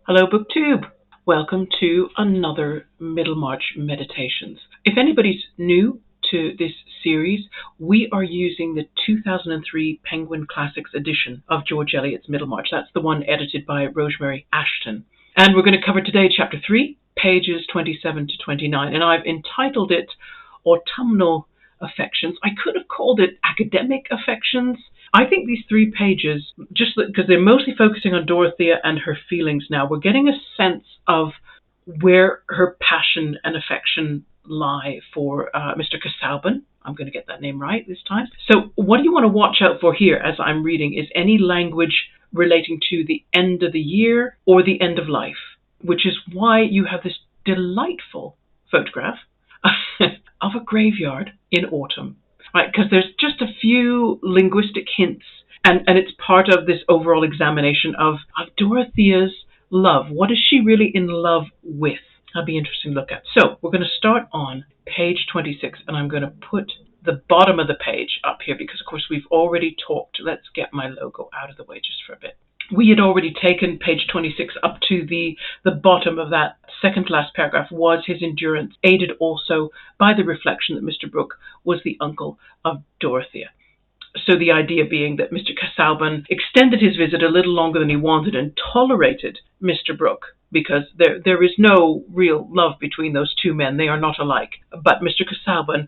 Hello, BookTube. Welcome to another Middlemarch Meditations. If anybody's new to this series, we are using the 2003 Penguin Classics edition of George Eliot's Middlemarch. That's the one edited by Rosemary Ashton. And we're going to cover today Chapter 3, pages 27 to 29. And I've entitled it Autumnal Affections. I could have called it Academic Affections. I think these 3 pages, just because they're mostly focusing on Dorothea and her feelings now, we're getting a sense of where her passion and affection lie for Mr. Casaubon. I'm going to get that name right this time. So what do you want to watch out for here as I'm reading is any language relating to the end of the year or the end of life, which is why you have this delightful photograph of a graveyard in autumn. Right, because there's just a few linguistic hints, and it's part of this overall examination of Dorothea's love. What is she really in love with? That'll be interesting to look at. So we're going to start on page 26, and I'm going to put the bottom of the page up here because, of course, we've already talked. Let's get my logo out of the way just for a bit. We had already taken page 26 up to the bottom of that second to last paragraph. Was his endurance aided also by the reflection that Mr. Brooke was the uncle of Dorothea? So the idea being that Mr. Casaubon extended his visit a little longer than he wanted and tolerated Mr. Brooke because there is no real love between those two men. They are not alike. But Mr. Casaubon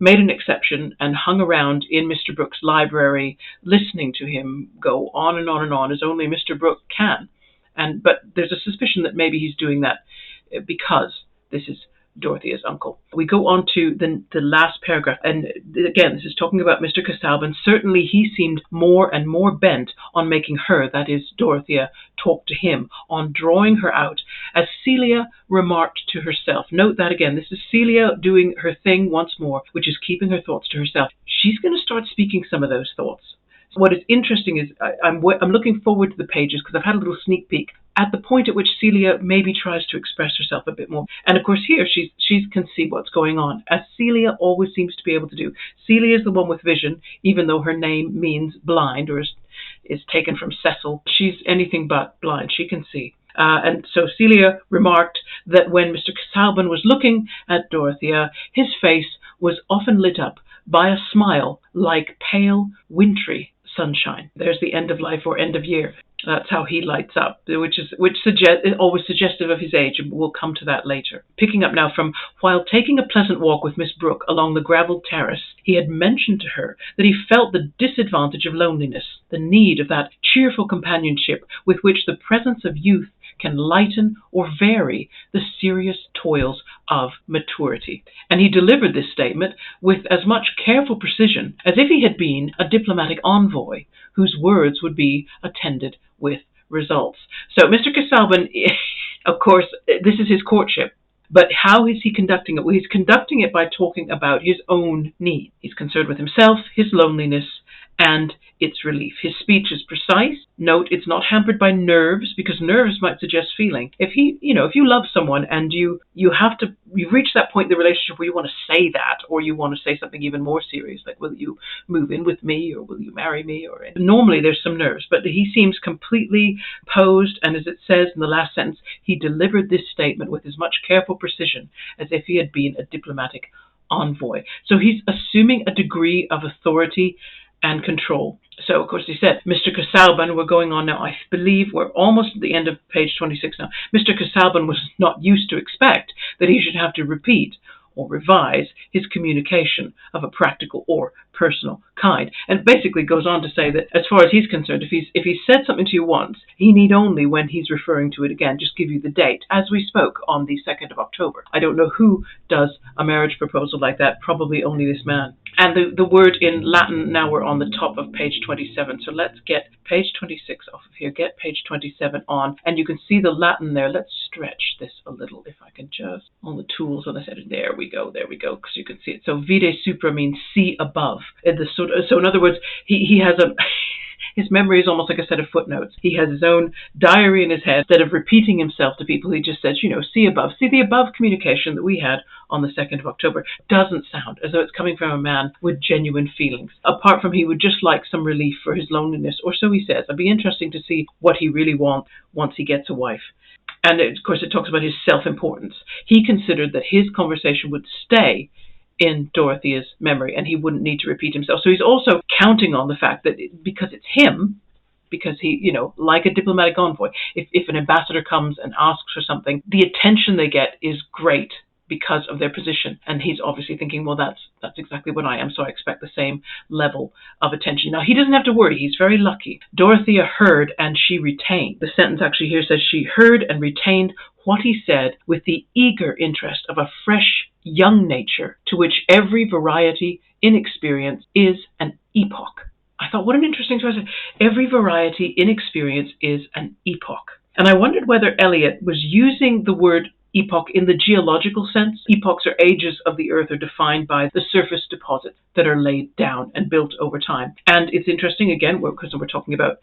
made an exception and hung around in Mr. Brooke's library, listening to him go on and on and on as only Mr. Brooke can. But there's a suspicion that maybe he's doing that because this is Dorothea's uncle. We go on to the last paragraph, and again, this is talking about Mr. Casaubon. Certainly he seemed more and more bent on making her, that is Dorothea, talk to him, on drawing her out, as Celia remarked to herself. Note that again, this is Celia doing her thing once more, which is keeping her thoughts to herself. She's going to start speaking some of those thoughts. What is interesting is I'm looking forward to the pages because I've had a little sneak peek at the point at which Celia maybe tries to express herself a bit more. And of course here she can see what's going on, as Celia always seems to be able to do. Celia is the one with vision, even though her name means blind or is taken from Cecil. She's anything but blind. She can see. And so Celia remarked that when Mr. Casaubon was looking at Dorothea, his face was often lit up by a smile like pale, wintry sunshine. There's the end of life or end of year. That's how he lights up, which is always suggestive of his age, and we'll come to that later. Picking up now from, while taking a pleasant walk with Miss Brooke along the gravelled terrace, he had mentioned to her that he felt the disadvantage of loneliness, the need of that cheerful companionship with which the presence of youth can lighten or vary the serious toils of maturity. And he delivered this statement with as much careful precision as if he had been a diplomatic envoy whose words would be attended with results. So Mr. Casaubon, of course, this is his courtship. But how is he conducting it? Well, he's conducting it by talking about his own need. He's concerned with himself, his loneliness, and its relief. His speech is precise. Note, it's not hampered by nerves, because nerves might suggest feeling. If you love someone and you've reached that point in the relationship where you want to say that, or you want to say something even more serious, like, will you move in with me, or will you marry me? Or normally there's some nerves, but he seems completely posed, and as it says in the last sentence, he delivered this statement with as much careful precision as if he had been a diplomatic envoy. So he's assuming a degree of authority and control. So, of course, he said, Mr. Casaubon, we're going on now, I believe we're almost at the end of page 26 now. Mr. Casaubon was not used to expect that he should have to repeat or revise his communication of a practical or personal kind. And basically goes on to say that as far as he's concerned, if he's said something to you once, he need only, when he's referring to it again, just give you the date, as we spoke on the 2nd of October. I don't know who does a marriage proposal like that, probably only this man. And the word in Latin, now we're on the top of page 27. So let's get page 26 off of here, get page 27 on, and you can see the Latin there. Let's stretch this a little, if I can just, on the tools on the side. There we go, because you can see it. So vide supra means see above. So in other words, he has his memory is almost like a set of footnotes. He has his own diary in his head. Instead of repeating himself to people, he just says, see above. See, the above communication that we had on the 2nd of October doesn't sound as though it's coming from a man with genuine feelings. Apart from he would just like some relief for his loneliness, or so he says. It'd be interesting to see what he really wants once he gets a wife. And of course, it talks about his self-importance. He considered that his conversation would stay in Dorothea's memory and he wouldn't need to repeat himself. So he's also counting on the fact that because it's him, because he, like a diplomatic envoy, if an ambassador comes and asks for something, the attention they get is great because of their position. And he's obviously thinking, well, that's exactly what I am, so I expect the same level of attention. Now, he doesn't have to worry. He's very lucky. Dorothea heard and she retained. The sentence actually here says she heard and retained what he said with the eager interest of a fresh, young nature to which every variety in experience is an epoch. I thought, what an interesting choice. Every variety in experience is an epoch. And I wondered whether Eliot was using the word epoch in the geological sense. Epochs or ages of the earth are defined by the surface deposits that are laid down and built over time. And it's interesting, again, because we're talking about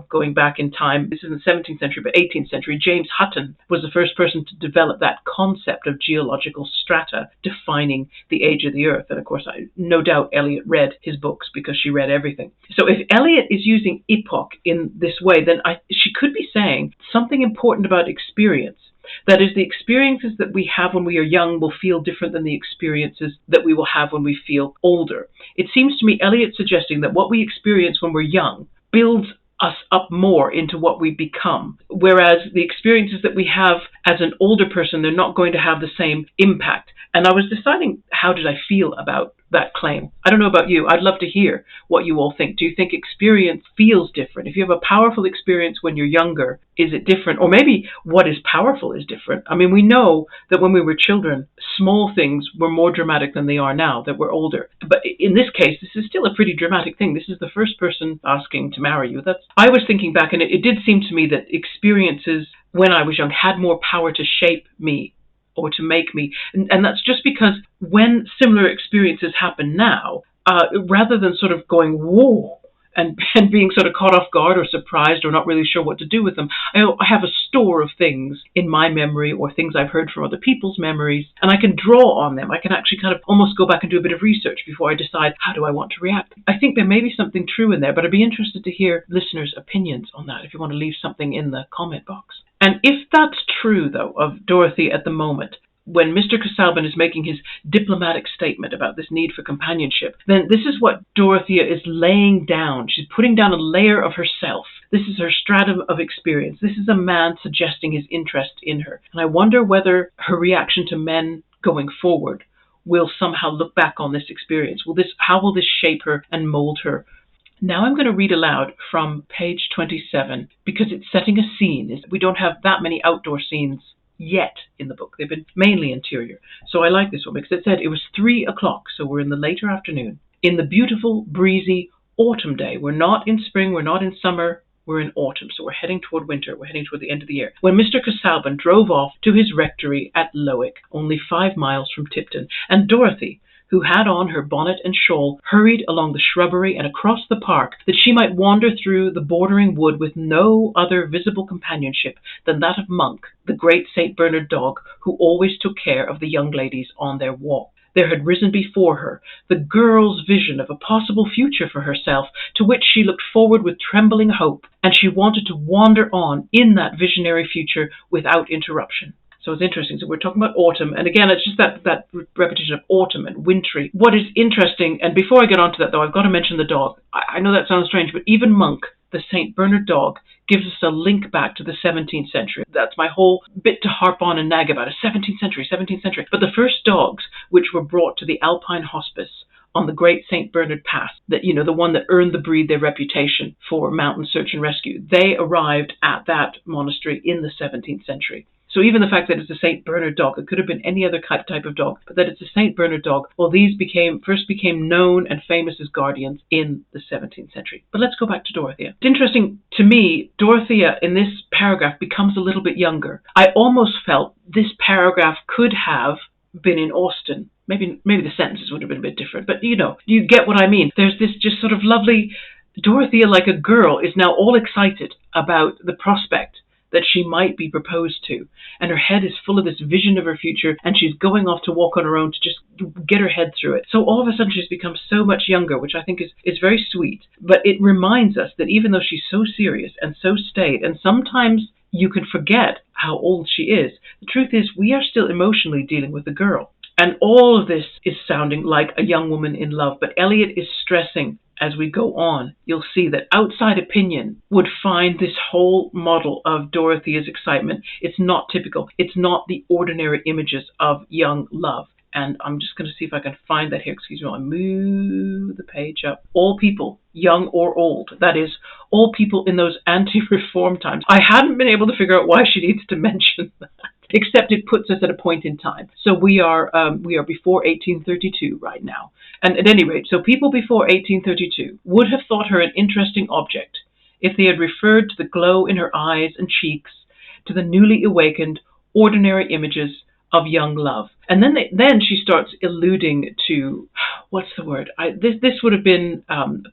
going back in time. This isn't the 17th century, but 18th century. James Hutton was the first person to develop that concept of geological strata defining the age of the earth. And of course, no doubt Eliot read his books because she read everything. So if Eliot is using epoch in this way, then she could be saying something important about experience. That is, the experiences that we have when we are young will feel different than the experiences that we will have when we feel older. It seems to me Eliot's suggesting that what we experience when we're young builds us up more into what we become, whereas the experiences that we have as an older person, they're not going to have the same impact. And I was deciding, how did I feel about that claim? I don't know about you. I'd love to hear what you all think. Do you think experience feels different? If you have a powerful experience when you're younger, is it different? Or maybe what is powerful is different. I mean, we know that when we were children, small things were more dramatic than they are now that we're older. But in this case, this is still a pretty dramatic thing. This is the first person asking to marry you. I was thinking back, and it did seem to me that experiences when I was young had more power to shape me or to make me. And that's just because when similar experiences happen now, rather than sort of going, whoa, and being sort of caught off guard or surprised or not really sure what to do with them, I have a store of things in my memory or things I've heard from other people's memories, and I can draw on them. I can actually kind of almost go back and do a bit of research before I decide how do I want to react. I think there may be something true in there, but I'd be interested to hear listeners' opinions on that if you want to leave something in the comment box. And if that's true, though, of Dorothy at the moment, when Mr. Casaubon is making his diplomatic statement about this need for companionship, then this is what Dorothea is laying down. She's putting down a layer of herself. This is her stratum of experience. This is a man suggesting his interest in her. And I wonder whether her reaction to men going forward will somehow look back on this experience. How will this shape her and mold her? Now I'm going to read aloud from page 27 because it's setting a scene. We don't have that many outdoor scenes yet in the book. They've been mainly interior. So I like this one because it said it was 3 o'clock, so we're in the later afternoon, in the beautiful, breezy autumn day. We're not in spring, we're not in summer, we're in autumn. So we're heading toward winter, we're heading toward the end of the year. When Mr. Casaubon drove off to his rectory at Lowick, only 5 miles from Tipton, and Dorothy, who had on her bonnet and shawl, hurried along the shrubbery and across the park, that she might wander through the bordering wood with no other visible companionship than that of Monk, the great St. Bernard dog, who always took care of the young ladies on their walk. There had risen before her the girl's vision of a possible future for herself, to which she looked forward with trembling hope, and she wanted to wander on in that visionary future without interruption. So it's interesting. So we're talking about autumn. And again, it's just that repetition of autumn and wintry. What is interesting, and before I get on to that, though, I've got to mention the dog. I know that sounds strange, but even Monk, the St. Bernard dog, gives us a link back to the 17th century. That's my whole bit to harp on and nag about. 17th century. But the first dogs which were brought to the Alpine Hospice on the Great St. Bernard Pass, that the one that earned the breed their reputation for mountain search and rescue, they arrived at that monastery in the 17th century. So even the fact that it's a St. Bernard dog, it could have been any other type of dog, but that it's a St. Bernard dog, well, these first became known and famous as guardians in the 17th century. But let's go back to Dorothea. It's interesting to me, Dorothea in this paragraph becomes a little bit younger. I almost felt this paragraph could have been in Austen. Maybe the sentences would have been a bit different, but you get what I mean. There's this just sort of lovely Dorothea, like a girl, is now all excited about the prospect that she might be proposed to, and her head is full of this vision of her future, and she's going off to walk on her own to just get her head through it. So all of a sudden she's become so much younger, which I think is very sweet. But it reminds us that even though she's so serious and so staid, and sometimes you can forget how old she is, the truth is we are still emotionally dealing with a girl. And all of this is sounding like a young woman in love, but Eliot is stressing as we go on, you'll see that outside opinion would find this whole model of Dorothea's excitement. It's not typical. It's not the ordinary images of young love. And I'm just going to see if I can find that here. Excuse me, I'll move the page up. All people, young or old. That is, all people in those anti-reform times. I hadn't been able to figure out why she needs to mention that, except it puts us at a point in time. So we are before 1832 right now. And at any rate, so people before 1832 would have thought her an interesting object if they had referred to the glow in her eyes and cheeks, to the newly awakened, ordinary images of young love. And then she starts alluding to, what's the word? This would have been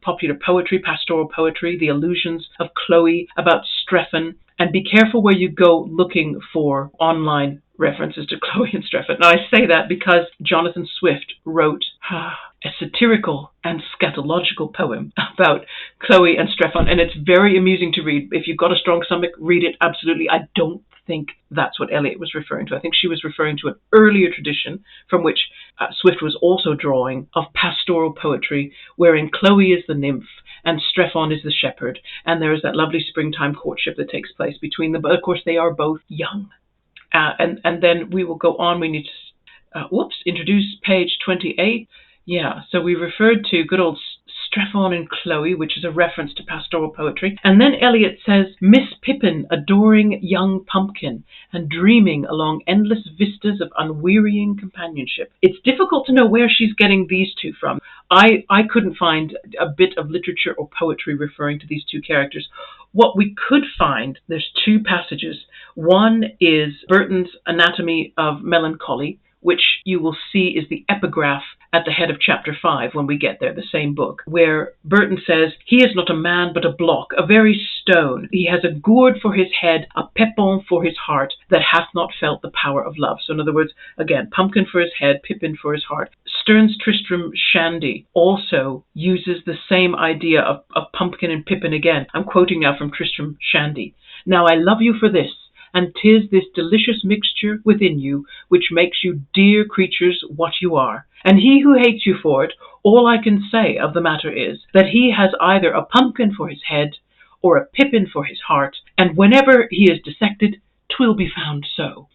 popular poetry, pastoral poetry, the allusions of Chloe about Strephon. And be careful where you go looking for online references to Chloe and Strephon. Now, I say that because Jonathan Swift wrote a satirical and scatological poem about Chloe and Strephon, and it's very amusing to read. If you've got a strong stomach, read it, absolutely. I don't think that's what Eliot was referring to. I think she was referring to an earlier tradition from which Swift was also drawing, of pastoral poetry, wherein Chloe is the nymph and Strephon is the shepherd, and there is that lovely springtime courtship that takes place between them. But of course, they are both young. And then we will go on. We need to introduce page 28. Yeah, so we referred to good old Strephon and Chloe, which is a reference to pastoral poetry. And then Eliot says, Miss Pippin adoring young Pumpkin and dreaming along endless vistas of unwearying companionship. It's difficult to know where she's getting these two from. I couldn't find a bit of literature or poetry referring to these two characters. What we could find, there's two passages. One is Burton's Anatomy of Melancholy, which you will see is the epigraph at the head of chapter 5 when we get there, the same book, where Burton says, he is not a man but a block, a very stone. He has a gourd for his head, a pepon for his heart, that hath not felt the power of love. So in other words, again, Pumpkin for his head, Pippin for his heart. Sterne's Tristram Shandy also uses the same idea of Pumpkin and Pippin again. I'm quoting now from Tristram Shandy. Now I love you for this, and 'tis this delicious mixture within you which makes you dear creatures what you are. And he who hates you for it, all I can say of the matter is that he has either a pumpkin for his head or a pippin for his heart, and whenever he is dissected, 'twill be found so.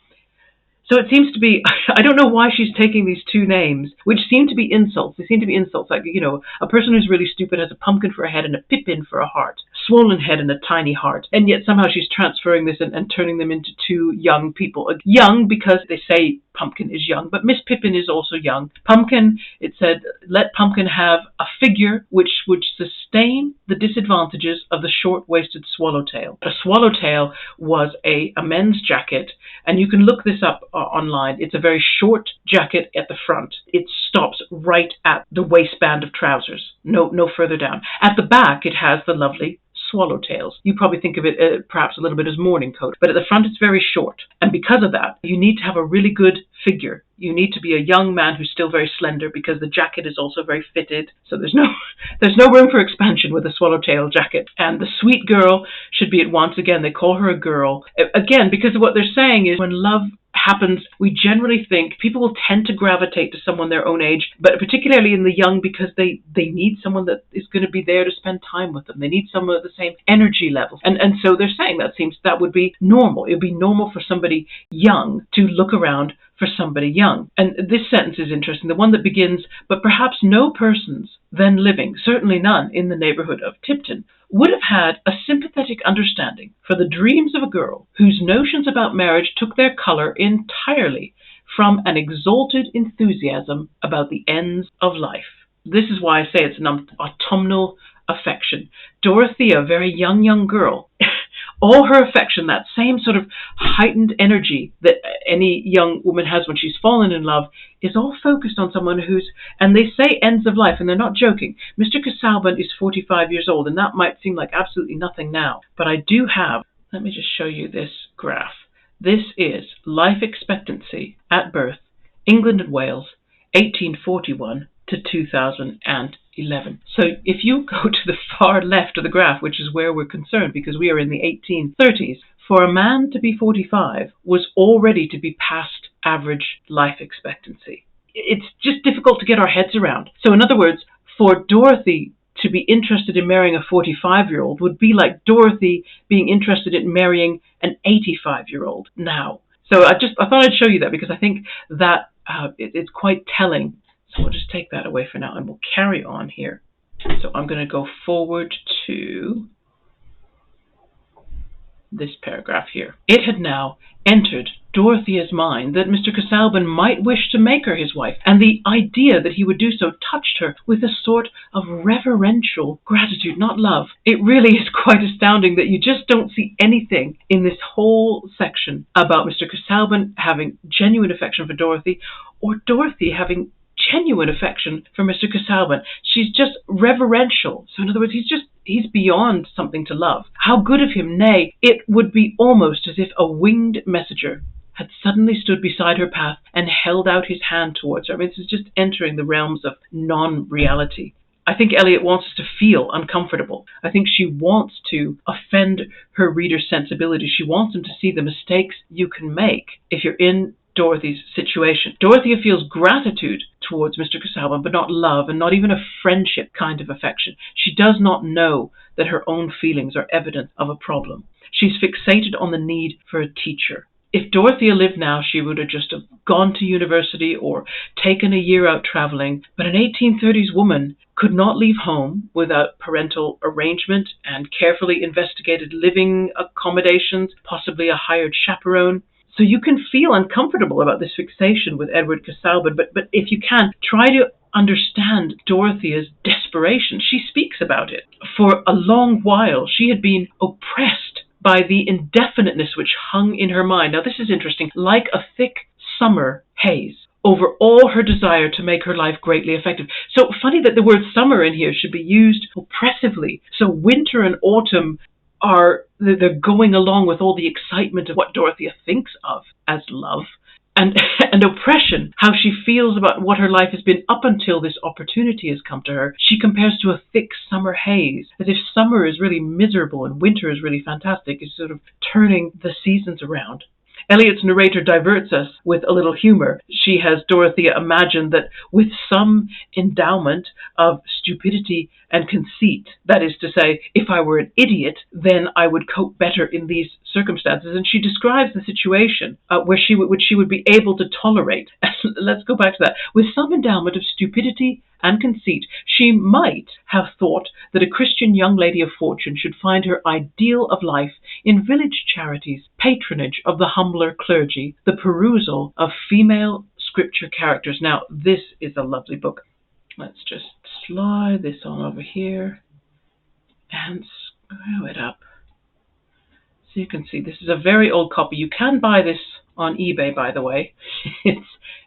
So it seems to be, I don't know why she's taking these two names, which seem to be insults. They seem to be insults, like, a person who's really stupid has a pumpkin for a head and a pippin for a heart, swollen head and a tiny heart. And yet somehow she's transferring this and turning them into two young people. Young because they say Pumpkin is young, but Miss Pippin is also young. Pumpkin, it said, let Pumpkin have a figure which would sustain the disadvantages of the short-waisted swallowtail. A swallowtail was a men's jacket, and you can look this up online. It's a very short jacket at the front. It stops right at the waistband of trousers, no further down. At the back, it has the lovely swallowtails. You probably think of it perhaps a little bit as morning coat, but at the front it's very short. And because of that, you need to have a really good figure. You need to be a young man who's still very slender, because the jacket is also very fitted. So there's no room for expansion with a swallowtail jacket. And the sweet girl should be at once, again, they call her a girl. Again, because what they're saying is when love happens, we generally think people will tend to gravitate to someone their own age, but particularly in the young, because they need someone that is going to be there to spend time with them. They need someone at the same energy level. And so they're saying that would be normal. It would be normal for somebody young to look around for somebody young. And this sentence is interesting, the one that begins, but perhaps no persons then living, certainly none in the neighborhood of Tipton, would have had a sympathetic understanding for the dreams of a girl whose notions about marriage took their color entirely from an exalted enthusiasm about the ends of life. This is why I say it's an autumnal affection. Dorothea, very young girl, All her affection, that same sort of heightened energy that any young woman has when she's fallen in love, is all focused on someone who's, and they say ends of life, and they're not joking. Mr. Casaubon is 45 years old, and that might seem like absolutely nothing now. But I do have, let me just show you this graph. This is life expectancy at birth, England and Wales, 1841 to 2011. So if you go to the far left of the graph, which is where we're concerned because we are in the 1830s, for a man to be 45 was already to be past average life expectancy. It's just difficult to get our heads around. So in other words, for Dorothy to be interested in marrying a 45-year-old would be like Dorothy being interested in marrying an 85-year-old now. So I thought I'd show you that because I think that it's quite telling. So we'll just take that away for now and we'll carry on here. So I'm going to go forward to this paragraph here. It had now entered Dorothea's mind that Mr. Casaubon might wish to make her his wife, and the idea that he would do so touched her with a sort of reverential gratitude, not love. It really is quite astounding that you just don't see anything in this whole section about Mr. Casaubon having genuine affection for Dorothy, or Dorothy having genuine affection for Mr. Casaubon. She's just reverential. So in other words, he's beyond something to love. How good of him, nay, it would be almost as if a winged messenger had suddenly stood beside her path and held out his hand towards her. I mean, this is just entering the realms of non-reality. I think Eliot wants us to feel uncomfortable. I think she wants to offend her reader's sensibility. She wants them to see the mistakes you can make if you're in Dorothy's situation. Dorothea feels gratitude towards Mr. Casaubon, but not love, and not even a friendship kind of affection. She does not know that her own feelings are evidence of a problem. She's fixated on the need for a teacher. If Dorothea lived now, she would have just gone to university or taken a year out traveling, but an 1830s woman could not leave home without parental arrangement and carefully investigated living accommodations, possibly a hired chaperone. So you can feel uncomfortable about this fixation with Edward Casaubon, but if you can, try to understand Dorothea's desperation. She speaks about it. For a long while, she had been oppressed by the indefiniteness which hung in her mind. Now, this is interesting, like a thick summer haze over all her desire to make her life greatly effective. So funny that the word summer in here should be used oppressively. So winter and autumn they're going along with all the excitement of what Dorothea thinks of as love, and oppression, how she feels about what her life has been up until this opportunity has come to her. She compares to a thick summer haze, as if summer is really miserable and winter is really fantastic. It's sort of turning the seasons around. Eliot's narrator diverts us with a little humor. She has Dorothea imagine that with some endowment of stupidity and conceit, that is to say, if I were an idiot, then I would cope better in these circumstances. And she describes the situation which she would be able to tolerate. Let's go back to that. With some endowment of stupidity and conceit, she might have thought that a Christian young lady of fortune should find her ideal of life in village charities, patronage of the humbler clergy, the perusal of female scripture characters. Now, this is a lovely book. Let's just slide this on over here and screw it up. So you can see this is a very old copy. You can buy this on eBay, by the way.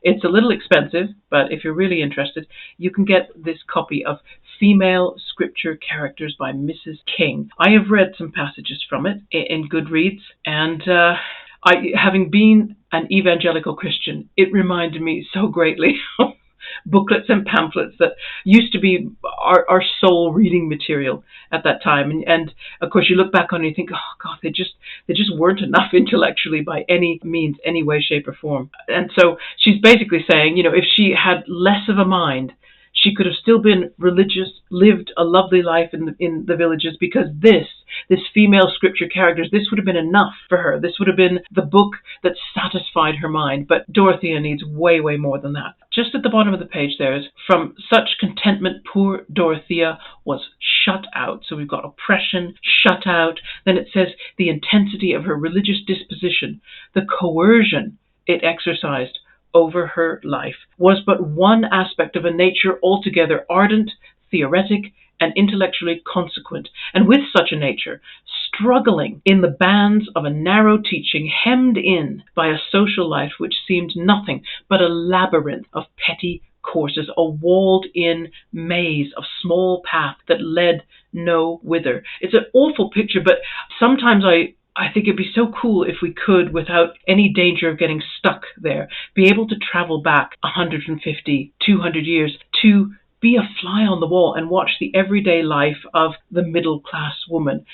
It's a little expensive, but if you're really interested, you can get this copy of Female Scripture Characters by Mrs. King. I have read some passages from it in Goodreads, and having been an evangelical Christian, it reminded me so greatly of booklets and pamphlets that used to be our sole reading material at that time. And of course, you look back on it and you think, oh God, they just weren't enough intellectually by any means, any way, shape, or form. And so she's basically saying, if she had less of a mind, she could have still been religious, lived a lovely life in the villages, because this female scripture characters, this would have been enough for her. This would have been the book that satisfied her mind. But Dorothea needs way, way more than that. Just at the bottom of the page there is, from such contentment poor Dorothea was shut out. So we've got oppression, shut out. Then it says the intensity of her religious disposition, the coercion it exercised over her life, was but one aspect of a nature altogether ardent, theoretic, and intellectually consequent, and with such a nature, struggling in the bands of a narrow teaching, hemmed in by a social life which seemed nothing but a labyrinth of petty courses, a walled-in maze of small paths that led no whither. It's an awful picture, but sometimes I think it'd be so cool if we could, without any danger of getting stuck there, be able to travel back 150, 200 years to be a fly on the wall and watch the everyday life of the middle-class woman,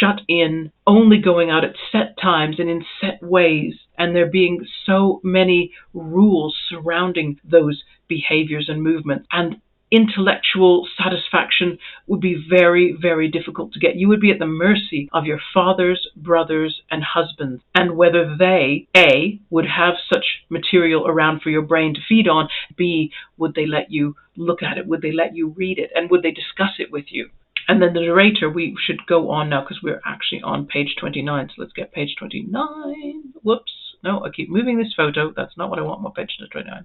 shut in, only going out at set times and in set ways, and there being so many rules surrounding those behaviors and movements. And intellectual satisfaction would be very, very difficult to get. You would be at the mercy of your fathers, brothers, and husbands, and whether they, A, would have such material around for your brain to feed on, B, would they let you look at it, would they let you read it, and would they discuss it with you? And then the narrator, we should go on now because we're actually on page 29, so let's get page 29. Whoops, no, I keep moving this photo. That's not what I want, my page 29.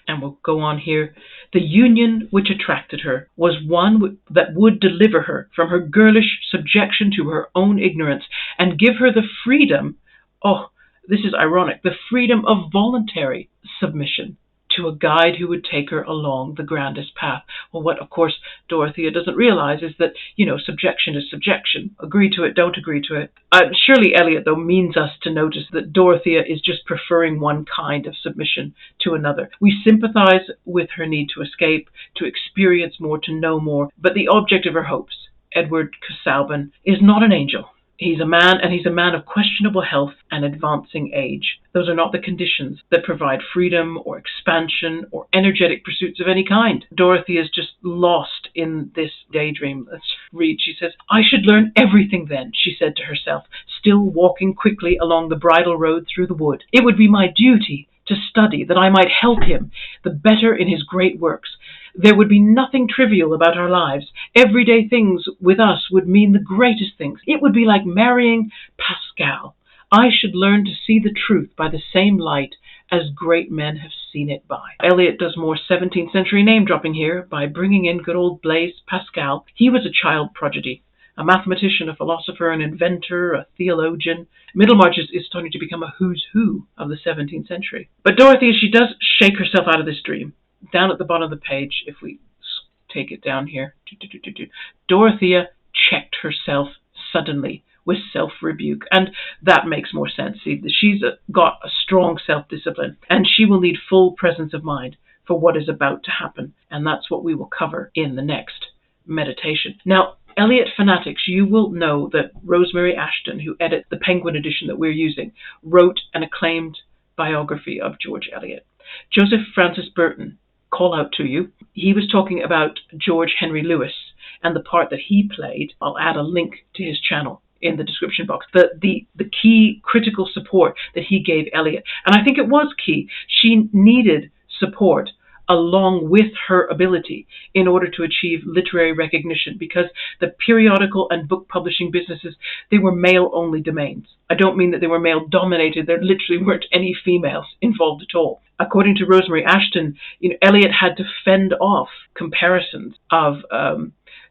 And we'll go on here. The union which attracted her was one that would deliver her from her girlish subjection to her own ignorance and give her the freedom, oh, this is ironic, the freedom of voluntary submission to a guide who would take her along the grandest path. Well, what, of course, Dorothea doesn't realize is that, subjection is subjection. Agree to it, don't agree to it. Surely Eliot, though, means us to notice that Dorothea is just preferring one kind of submission to another. We sympathize with her need to escape, to experience more, to know more, but the object of her hopes, Edward Casaubon, is not an angel. He's a man, and he's a man of questionable health and advancing age. Those are not the conditions that provide freedom or expansion or energetic pursuits of any kind. Dorothy is just lost in this daydream. Let's read. She says, "I should learn everything then," she said to herself, still walking quickly along the bridle road through the wood. "It would be my duty to study, that I might help him the better in his great works. There would be nothing trivial about our lives. Everyday things with us would mean the greatest things. It would be like marrying Pascal. I should learn to see the truth by the same light as great men have seen it by." Eliot does more 17th century name dropping here by bringing in good old Blaise Pascal. He was a child prodigy, a mathematician, a philosopher, an inventor, a theologian. Middlemarch is starting to become a who's who of the 17th century. But Dorothy, she does shake herself out of this dream. Down at the bottom of the page, if we take it down here, Dorothea checked herself suddenly with self-rebuke, and that makes more sense. See, she's got a strong self-discipline, and she will need full presence of mind for what is about to happen, and that's what we will cover in the next meditation. Now, Eliot fanatics, you will know that Rosemary Ashton, who edits the Penguin edition that we're using, wrote an acclaimed biography of George Eliot. Joseph Francis Burton, call out to you. He was talking about George Henry Lewes and the part that he played. I'll add a link to his channel in the description box. The key critical support that he gave Eliot. And I think it was key. She needed support along with her ability in order to achieve literary recognition, because the periodical and book publishing businesses, they were male-only domains. I don't mean that they were male-dominated. There literally weren't any females involved at all. According to Rosemary Ashton, Eliot had to fend off comparisons of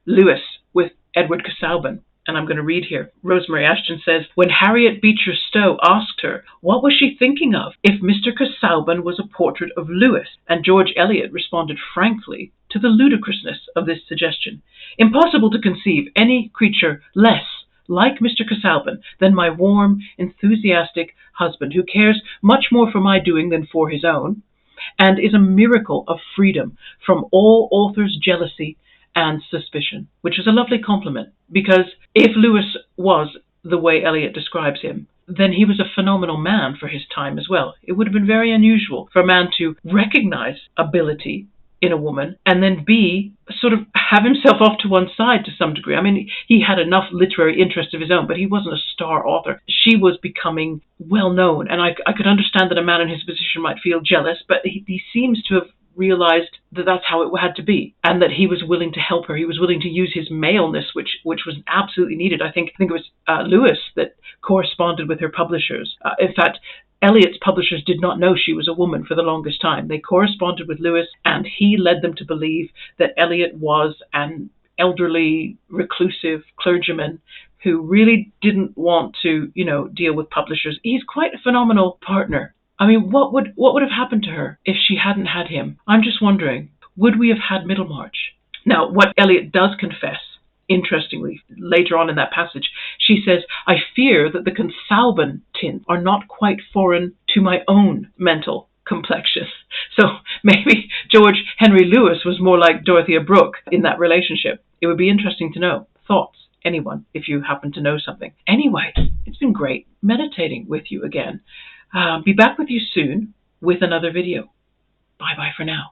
Lewes with Edward Casaubon. And I'm going to read here. Rosemary Ashton says, "When Harriet Beecher Stowe asked her what was she thinking of if Mr. Casaubon was a portrait of Lewes, and George Eliot responded frankly to the ludicrousness of this suggestion. Impossible to conceive any creature less like Mr. Casaubon than my warm, enthusiastic husband, who cares much more for my doing than for his own, and is a miracle of freedom from all author's jealousy and suspicion," which is a lovely compliment, because if Lewes was the way Eliot describes him, then he was a phenomenal man for his time as well. It would have been very unusual for a man to recognize ability in a woman and then B, sort of have himself off to one side to some degree. I mean, he had enough literary interest of his own, but he wasn't a star author. She was becoming well known, and I could understand that a man in his position might feel jealous, but he seems to have realized that that's how it had to be, and that he was willing to help her. He was willing to use his maleness, which was absolutely needed. I think it was Lewes that corresponded with her publishers. In fact, Eliot's publishers did not know she was a woman for the longest time. They corresponded with Lewes, and he led them to believe that Eliot was an elderly, reclusive clergyman who really didn't want to, deal with publishers. He's quite a phenomenal partner. I mean, what would have happened to her if she hadn't had him? I'm just wondering, would we have had Middlemarch? Now, what Eliot does confess, interestingly, later on in that passage, she says, "I fear that the Consalban tints are not quite foreign to my own mental complexion." So maybe George Henry Lewes was more like Dorothea Brooke in that relationship. It would be interesting to know. Thoughts? Anyone, if you happen to know something. Anyway, it's been great meditating with you again. Be back with you soon with another video. Bye-bye for now.